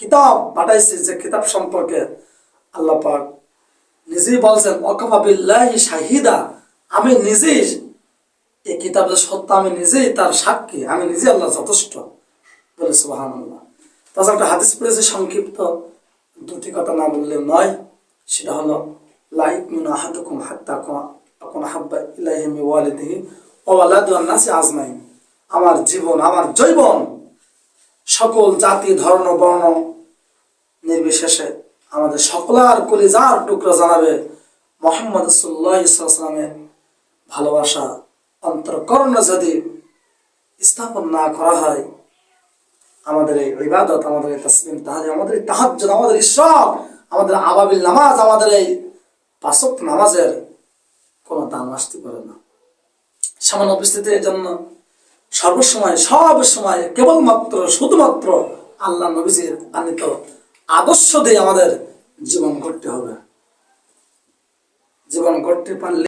কিতাব পাঠাইছি, যে কিতাব সম্পর্কে আল্লাহ পাক নিজেই বলছেন ওয়াকাফা বিল্লাহি শাহিদা, আমি নিজেই এই কিতাবের সত্য, আমি নিজেই তার সাক্ষী, আমি নিজে আল্লাহ যথেষ্ট বলে সুবহানাল্লাহ। তাছাড়া একটা হাদিস পড়েছে সংক্ষিপ্ত, দুটি কথা না বললে নয়, সেটা হলো লা ইউমিনু আহাদুকুম হাত্তা আকুনা হাব্বা ইলাইহি মিন ওয়ালিদিহি ওয়া ওয়ালাদি ওয়ান নাসি আজমাইন। আমার জীবন, আমার জৈবন, সকল জাতি ধর্ম বর্ণ নির্বিশেষে আমাদের সকলার কলিজার টুকরা জানাবে মুহাম্মদ সাল্লাল্লাহু আলাইহি ওয়াসাল্লামের ভালোবাসা অন্তরকরণে যদি স্থাপন না করা হয়, আমাদের এই ইবাদত, আমাদের এই তাসবিহ তাহলিল, আমাদের এই তাহাজ্জুদ, আমাদের ইশরাক, আমাদের আবাবিল নামাজ, আমাদের এই পাঁচ ওয়াক্ত নামাজের কোনো দাম আসতে পারে না। সামান্য উপস্থিতি এই জন্য সর্বসময় সব সময় কেবলমাত্র শুধুমাত্র আল্লাহ নবীজির আনিত আদর্শ দিয়ে আমাদের জীবন গড়তে হবে। জীবন গড়তে পারলে